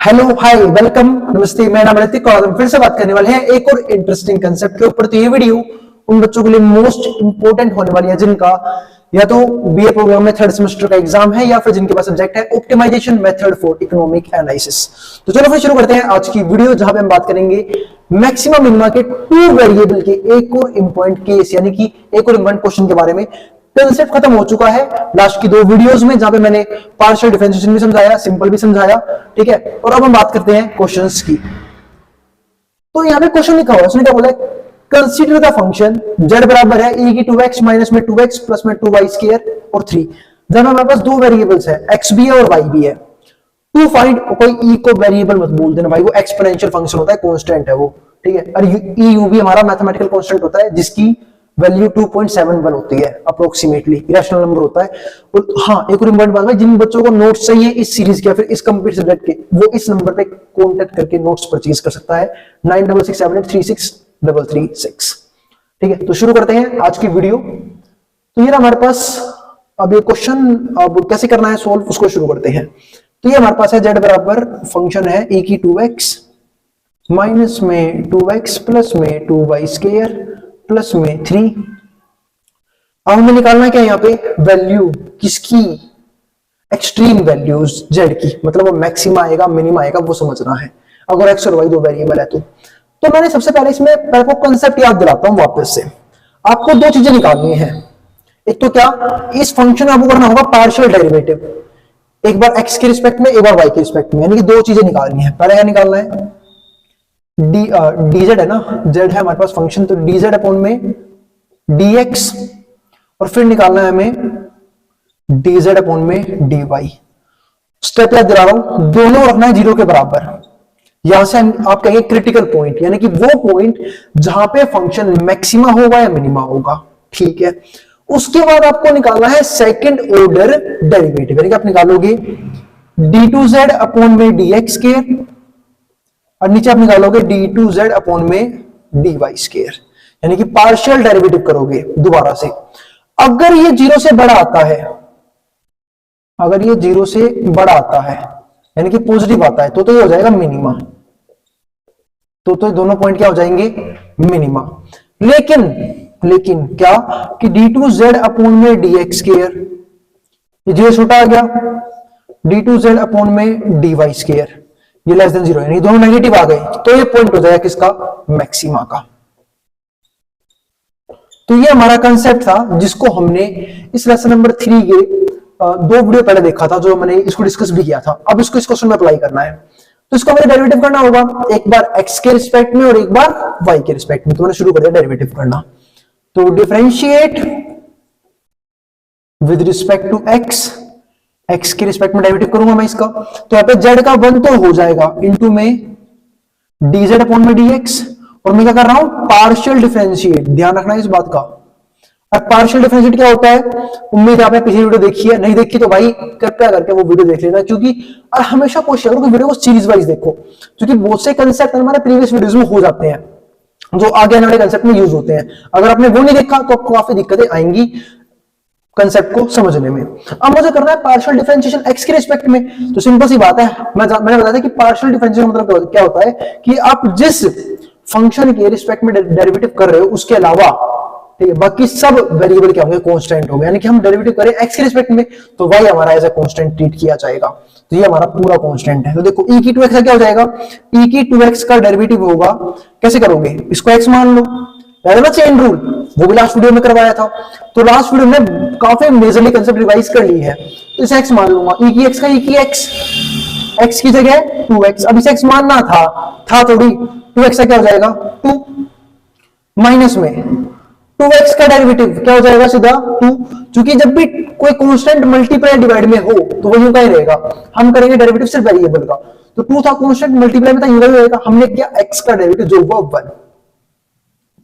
Hello hi welcome नमस्ते, मेरा नाम ऋतिक और हम फिर से बात करने वाले हैं एक और इंटरेस्टिंग कंसेप्ट के ऊपर। तो ये वीडियो उन बच्चों के लिए मोस्ट इंपोर्टेंट होने वाली है जिनका या तो बीए प्रोग्राम में थर्ड सेमेस्टर का एग्जाम है या फिर जिनके पास सब्जेक्ट है optimization method for economic analysis. तो चलो फिर शुरू करते हैं आज की वीडियो, जहां पे हम बात करेंगे मैक्सिमम मिनिमा के टू वेरिएबल के एक और इंपॉर्टेंट केस यानी कि एक और इंपॉर्टेंट क्वेश्चन के बारे में। कंसेप्ट खत्म हो चुका है लास्ट की दो वीडियोस में, जहां पे मैंने पार्शियल डिफरेंशिएशन भी समझाया, सिंपल भी समझाया, ठीक है। और अब हम बात करते हैं क्वेश्चंस की। तो यहां पे क्वेश्चन लिखा हुआ है, उसने क्या बोला है, कंसीडर द फंक्शन z बराबर है e की 2x माइनस में 2x प्लस में 2y स्क्वायर और 3। जब हमारे पास दो वेरिएबल्स है, x भी है और y भी है, टू फाइंड, कोई e को वेरिएबल मत बोल देना भाई, वो एक्सपोनेंशियल फंक्शन होता है, कांस्टेंट है वो, ठीक है। और e u भी हमारा मैथमेटिकल कांस्टेंट होता है जिसकी वैल्यू 2.71 होती है अप्रोक्सीमेटली, इरेशनल नंबर होता है। और हाँ, एक और इंपॉर्टेंट बात है, जिन बच्चों को नोट्स चाहिए इस सीरीज के या फिर इस कंप्लीट सब्जेक्ट के, वो इस नंबर पे कांटेक्ट करके नोट्स परचेज कर सकता है 9667836336, ठीक है। तो शुरू करते हैं आज की वीडियो। तो ये हमारे पास अब ये क्वेश्चन अब कैसे करना है सोल्व, उसको शुरू करते हैं। तो ये हमारे पास है z बराबर फंक्शन है e की 2x माइनस में 2x प्लस में 2y स्क्वायर प्लस में 3। अब हमें निकालना है क्या यहाँ पे, वैल्यू किसकी, एक्सट्रीम वैल्यूज z की, मतलब वो मैक्सिमा आएगा मिनिमा आएगा वो समझना है अगर x और y दो वेरिएबल है तो मैंने सबसे पहले इसमें आपको कंसेप्ट याद दिलाता हूं वापस से। आपको दो चीजें निकालनी है, एक तो क्या, इस फंक्शन में आपको करना होगा पार्शियल डेरिवेटिव, एक बार x के रिस्पेक्ट में एक बार y के रिस्पेक्ट में, यानी कि दो चीजें निकालनी है। पहले क्या निकालना है, dz है ना, z है हमारे पास फंक्शन, तो dz अपॉन में dx, और फिर निकालना है हमें dz अपॉन में dy। स्टेप याद दिला रहा हूं, दोनों रखना है जीरो के बराबर। यहां से आप कहेंगे क्रिटिकल पॉइंट, यानी कि वो पॉइंट जहां पे फंक्शन मैक्सिमा होगा या मिनिमा होगा, ठीक है। उसके बाद आपको निकालना है सेकंड ऑर्डर डेरिवेटिव, यानी कि आप निकालोगे d2z अपॉन में dx स्क्वायर और नीचे आप निकालोगे d2z अपॉन में dy स्क्वायर, यानी कि पार्शियल डेरिवेटिव करोगे दोबारा से। अगर ये जीरो से बड़ा आता है, अगर ये जीरो से बड़ा आता है यानी कि पॉजिटिव आता है, तो ये हो जाएगा मिनिमा, तो दोनों पॉइंट क्या हो जाएंगे, मिनिमा। लेकिन क्या कि d2z अपॉन में dx स्क्वायर, ये जीरो छोटा आ गया, d2z अपॉन में dy स्क्वायर, ये लेस देन जीरो, यानी दोनों नेगेटिव आ गए, तो ये पॉइंट हो जाएगा किसका, मैक्सिमा का। तो ये हमारा कंसेप्ट था जिसको हमने इस लेसन नंबर 3 के दो वीडियो पहले देखा था, जो मैंने इसको डिस्कस भी किया था। अब इसको इस क्वेश्चन में अप्लाई करना है, तो इसको हमें डेरिवेटिव करना होगा, एक बार x के रिस्पेक्ट में और एक बार y के रिस्पेक्ट में। तो मैंने शुरू कर दिया डेरिवेटिव करना, तो differentiate with respect to x के रिस्पेक्ट में डेरिवेटिव करूंगा मैं इसका, तो यहाँ पे z का 1 तो हो जाएगा इंटू में dz अपॉन में dx, और मैं क्या कर रहा हूं, पार्शियल डिफरेंशिएट, ध्यान रखना है इस बात का। अब पार्शियल डिफरेंशिएट क्या होता है, उम्मीद है आपने पिछली वीडियो देखी है, नहीं देखी तो भाई कृपया करके वो वीडियो देख लेना, क्योंकि और हमेशा कोशिश करो कि वीडियो को सीरीज वाइज देखो, क्योंकि बहुत से कंसेप्ट हमारे प्रीवियस वीडियोस में हो जाते हैं जो आगे आने वाले कंसेप्ट में यूज होते हैं। अगर आपने वो नहीं देखा तो आपको काफी दिक्कतें आएंगी कंसेप्ट को समझने में। अब मुझे करना है पार्शियल डिफरेंशिएशन x के रिस्पेक्ट में, तो सिंपल सी बात है, मैंने बताया था कि पार्शियल डिफरेंशिएशन मतलब क्या होता है कि आप जिस फंक्शन के रिस्पेक्ट में डेरिवेटिव कर रहे हो उसके अलावा, ठीक है, बाकी सब वेरिएबल क्या होंगे, कांस्टेंट होंगे। यानी कि हम डेरिवेटिव करें x के रिस्पेक्ट में तो y हमारा एज ए कांस्टेंट ट्रीट किया जाएगा, तो ये हमारा पूरा कांस्टेंट है। तो देखो e की 2x का क्या हो जाएगा, e की 2x का डेरिवेटिव होगा, कैसे करोगे, इसको x मान लो, याद है ना चेन रूल, वो भी लास्ट वीडियो में करवाया था। तो लास्ट वीडियो में काफी मेजरली कंसेप्ट रिवाइज कर ली है, तो इसे x मान लूंगा, e की x का e की x की जगह 2x, अब इसे x मानना था थोड़ी, 2x का क्या हो जाएगा 2 माइनस में 2x का डेरिवेटिव क्या हो जाएगा सीधा 2, क्योंकि जब भी कोई कांस्टेंट मल्टीप्लाई डिवाइड में हो तो वो यूं का ही रहेगा, हम करेंगे डेरिवेटिव सिर्फ वेरिएबल का, तो 2 था कांस्टेंट मल्टीप्लाई में था यूं का ही रहेगा, हमने क्या x का डेरिवेटिव जो हुआ 1,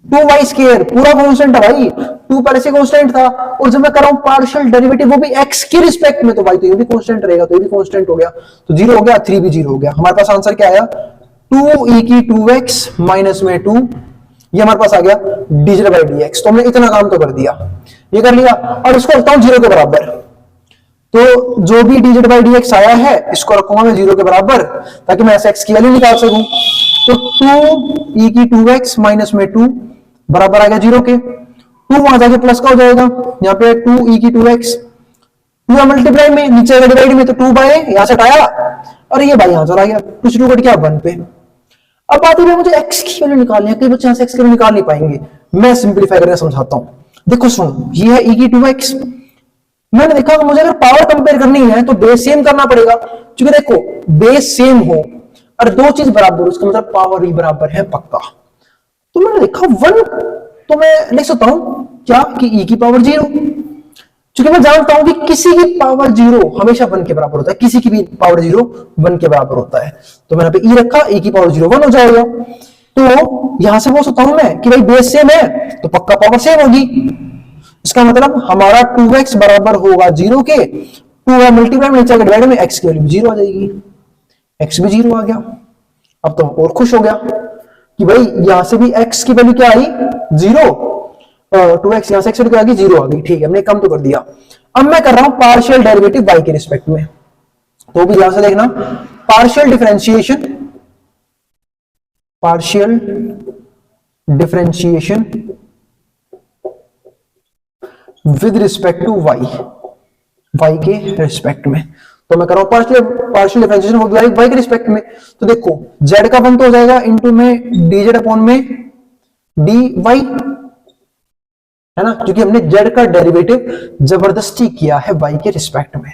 2y स्क्वायर पूरा कांस्टेंट है भाई, 2 पहले से कांस्टेंट था, और जब मैं कर रहा हूं पार्शियल डेरिवेटिव वो भी x के रिस्पेक्ट में, तो भाई तो ये भी कांस्टेंट रहेगा, तो ये भी कांस्टेंट हो गया, तो 0 हो गया, 3 भी 0 हो गया। हमारे पास आंसर क्या आया, 2e की 2x माइनस में 2, ये हमारे पास आ गया dz बाई dx। तो हमने इतना काम तो कर दिया, ये कर लिया, और इसको रखता हूं 0 के बराबर, तो जो भी dz बाई dx आया है इसको रखूंगा मैं 0 के बराबर, ताकि मैं ऐसे x की वैल्यू निकाल सकूं। तो 2 e की 2x माइनस में 2 बराबर आ गया 0 के। 2 वहां जाके प्लस का हो जाएगा, यहाँ पे 2 e की 2x, 2 मल्टीप्लाई में, नीचे डिवाइड में, तो 2 बाय यहां से हटाया और ये बाई यहां चला गया, कुछ 2 कट गया 1 पे। अब बात है मुझे x की वैल्यू निकालनी है, कई बच्चे यहां से x की वैल्यू निकाल नहीं पाएंगे, मैं सिंपलीफाई करके समझाता हूं। देखो सुनो, ये है e की 2x, मैंने देखा मुझे अगर पावर कंपेयर करनी है तो बेस सेम करना पड़ेगा, क्योंकि देखो बेस सेम हो और दो चीज बराबर हो, इसका मतलब पावर ही बराबर है पक्का। तो मैंने देखा 1, तो मैं लिख सकता हूं क्या कि e की पावर 0, क्योंकि मैं जानता हूं कि किसी की पावर 0 हमेशा 1 के बराबर होता है, किसी की भी पावर 0 1 के बराबर होता है। तो मैंने पे e रखा, e की पावर 0 1 हो जाएगा। तो यहां से बोल सकता हूं मैं कि भाई बेस सेम है तो पक्का पावर सेम होगी, इसका मतलब हमारा 2x बराबर होगा 0 के, 2 है मल्टीप्लाई में नीचे डिवाइड में x की वैल्यू 0 आ जाएगी, x भी 0 आ गया। अब तो और खुश हो गया कि भाई यहां से भी x की वैल्यू क्या आई 0, 2x यहां से x की आ गई 0 आ गई, ठीक है हमने कम तो कर दिया। अब मैं कर रहा हूं पार्शियल डेरिवेटिव y के रिस्पेक्ट में, तो भी यहां से देखना partial differentiation, partial differentiation with respect to y के रिस्पेक्ट में। तो मैं कर रहा हूं पार्शियल डिफरेंशिएशन y के रिस्पेक्ट में। तो देखो z का 1 तो हो जाएगा इंटू में dz अपॉन में dy, है ना, क्योंकि हमने z का डेरिवेटिव जबरदस्ती किया है y के रिस्पेक्ट में।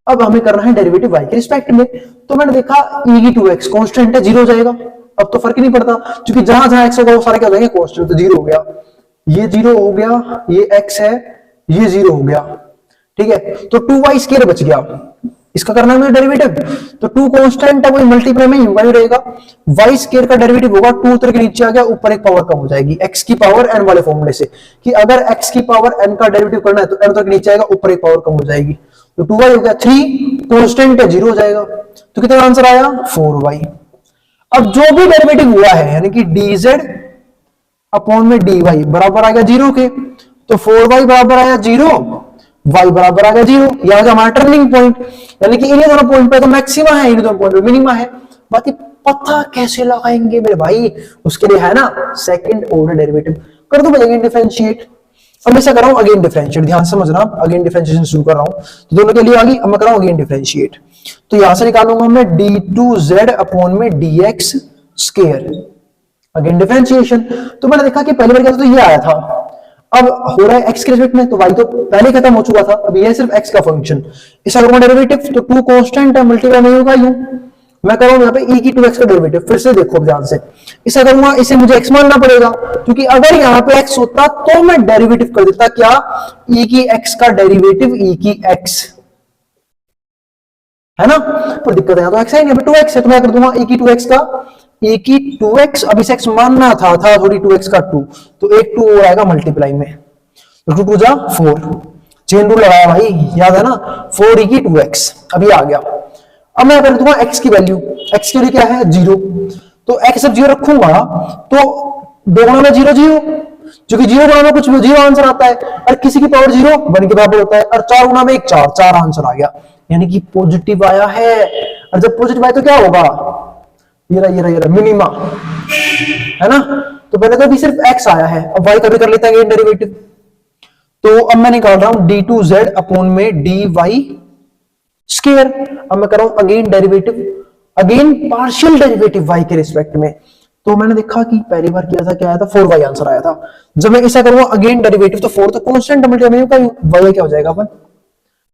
अब हमें करना है डेरिवेटिव y के रिस्पेक्ट में। तो मैंने देखा e की 2x कांस्टेंट है 0 हो जाएगा, अब तो फर्क ही नहीं पड़ता, क्योंकि जहां जहां x होगा वो सारे क्या हो जाएंगे कांस्टेंट, तो 0 हो गया, ये 0 हो गया, ये x है, ये 0 हो गया, ठीक है। तो 2y स्क्वायर बच गया, इसका करना है मुझे डेरिवेटिव, तो 2 कांस्टेंट है वही मल्टीप्लाई में y रहेगा, y स्क्वायर का डेरिवेटिव होगा 2 उतर के नीचे आ गया, ऊपर एक पावर कम हो जाएगी x की पावर n वाले फॉर्मूले से, कि अगर x की पावर n का डेरिवेटिव करना है तो n उतर के नीचे आएगा, ऊपर एक पावर कम हो जाएगी, तो 2y हो गया 3, कांस्टेंट है 0 हो जाएगा, तो कितना आंसर आया 4y। अब जो भी डेरिवेटिव हुआ है यानी कि dz अपॉन में dy बराबर आ गया 0 के, तो 4y बराबर आया 0, y बराबर आ गया 0, यह आ गया हमारा टर्निंग पॉइंट, यानी कि इन्हीं दोनों पॉइंट पे तो मैक्सिमा है, इन्हीं दोनों पॉइंट पे मिनिमा है। बाकी पता कैसे लगाएंगे मेरे भाई, उसके लिए है ना सेकंड ऑर्डर डेरिवेटिव, कर दो अगेन डिफरेंशिएट। अब मैं कर रहा हूं अगेन डिफरेंशिएट, ध्यान से समझना, अगेन डिफरेंशिएशन शुरू कर रहा हूं, तो दोनों के लिए आ गई। अब मैं कर रहा हूं अगेन डिफरेंशिएट, तो यहां से निकालूंगा मैं d2z अपॉन में dx स्क्वायर, अगेन डिफरेंशिएशन। तो मैंने देखा कि पहली बार क्या था तो ये आया था, अब हो रहा है x के रिस्पेक्ट में, तो y तो पहले खत्म हो चुका था, अब ये है सिर्फ x का फंक्शन, इसका करूंगा डेरिवेटिव, तो 2 कांस्टेंट है मल्टीप्लाई नहीं होगा यूं, मैं करूंगा यहाँ पे e की 2x का डेरिवेटिव, फिर से देखो ध्यान से, इसे करूंगा, इसे मुझे x मानना पड़ेगा, क्योंकि अगर यहाँ पे x होता तो मैं डेरिवेटिव कर देता क्या e की x का डेरिवेटिव e की x, है ना, पर दिक्कत है तो x है यहाँ पे 2x है, तो मैं कर दूंगा e की 2x का e की 2x, अब इसे x मानना था थोड़ी 2x का 2, तो एक 2 और आएगा मल्टीप्लाई में, 2 2 जा 4, चेन रूल लगाया भाई, याद है ना, 4 e की 2x, अभी आ गया। अब मैं कर दूंगा x की वैल्यू, x की वैल्यू क्या है 0, तो x जब 0 रखूंगा तो 2 गुणा में 0 0, क्योंकि 0 गुणा में कुछ 0 आंसर आता है, और किसी की पावर 0 1 के बराबर होता है, और 4 गुणा में 1 4, 4 आंसर आ गया, यानी कि पॉजिटिव आया है। और जब पॉजिटिव आया तो क्या होगा, ये रहा मिनिमा, है ना, तो पहले तो अभी सिर्फ x आया है, अब y का भी कर लेते हैं डेरिवेटिव। तो अब मैं निकाल रहा हूं d2z अपॉन में dy स्क्वायर, अब मैं कर रहा हूं again derivative, again partial derivative y के रिस्पेक्ट में। तो मैंने देखा कि पहली बार किया था क्या आया था 4y आंसर आया था, जब मैं ऐसा करूंगा अगेन डेरिवेटिव, तो 4 तो कांस्टेंट मल्टीप्लाई का y क्या हो जाएगा अपन,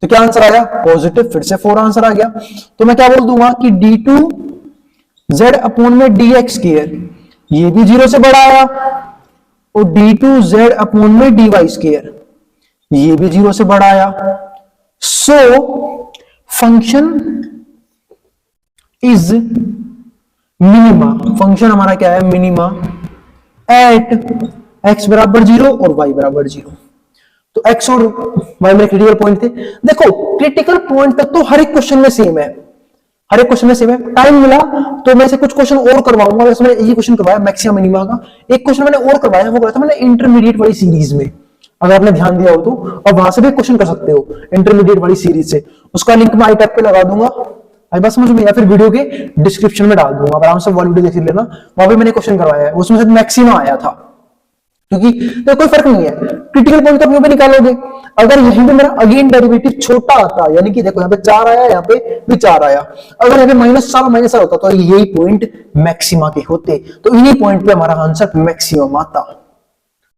तो क्या आंसर आया पॉजिटिव, फिर से 4 आंसर आ गया। तो मैं क्या बोल दूंगा कि d2z अपॉन में dx स्क्वायर, ये भी 0 से बड़ा आया, और d2z अपॉन में dy स्क्वायर, ये भी 0 से बड़ा आया। So function is minima, function हमारा क्या है मिनिमा एट x बराबर 0 और y बराबर 0। तो x और y में क्रिटिकल पॉइंट थे, देखो क्रिटिकल पॉइंट तक तो हर एक क्वेश्चन में सेम है, हर एक क्वेश्चन में सेम है। टाइम मिला तो मैं से कुछ क्वेश्चन और करवाऊंगा, वैसे मैंने ये क्वेश्चन करवाया मैक्सिमम मिनिमा का, एक क्वेश्चन मैंने और करवाया, वो कराया था मैंने इंटरमीडिएट वाली सीरीज में, अगर आपने ध्यान दिया हो तो, और वहां से भी क्वेश्चन कर सकते हो इंटरमीडिएट वाली सीरीज से। उसका लिंक मैं आई टैब पे लगा दूंगा, आई बस समझ में, या फिर वीडियो के डिस्क्रिप्शन में डाल दूंगा, आराम से वो वीडियो देख लेना, वहां पे मैंने क्वेश्चन करवाया है, उसमें से मैक्सिमम आया था। क्योंकि तो कोई फर्क नहीं है, क्रिटिकल पॉइंट तो पे निकालोगे। अगर यहीं पे मेरा अगेन डेरिवेटिव छोटा आता, यानी कि देखो यहाँ पे 4 आया, यहाँ पे भी 4 आया, अगर यहाँ पे -4 होता तो यही पॉइंट मैक्सिमा के होते, तो इन्हीं पॉइंट पे हमारा आंसर मैक्सिमम आता।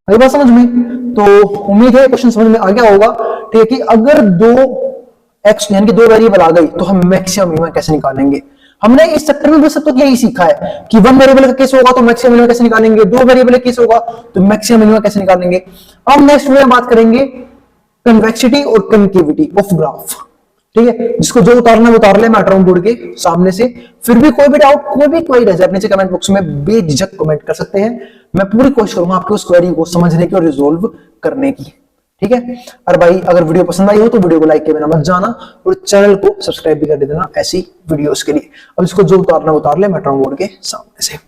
अभी बात समझ में? तो उम्मीद है क्वेश्चन समझ में आ गया होगा। ठीक है, कि अगर दो एक्स यानी कि दो वेरिएबल आ गई तो हम मैक्सिमम मिनिमम कैसे निकालेंगे। हमने इस चैप्टर में बस तो यही सीखा है कि वन वेरिएबल का केस होगा तो मैक्सिमम मिनिमम कैसे निकालेंगे, दो वेरिएबल का केस होगा तो मैक्सिमम मिनिमम कैसे निकालेंगे। अब नेक्स्ट में बात करेंगे कन्वेक्सिटी और कनकेविटी ऑफ ग्राफ। ठीक है, जिसको जो उतारना है उतार ले मैटर बोर्ड के सामने से। फिर भी कोई भी डाउट, कोई भी क्वेरी रह जाए नीचे कमेंट बॉक्स में बेझिझक कमेंट कर सकते हैं। मैं पूरी कोशिश करूंगा आपकी उस क्वेरी को समझने की और रिजोल्व करने की। ठीक है, और भाई अगर वीडियो पसंद आई हो तो वीडियो को लाइक के बिना मत जाना, और चैनल को सब्सक्राइब भी कर देना ऐसी वीडियोस के लिए। अब इसको जो उतारना उतार ले मैटर बोर्ड के सामने से।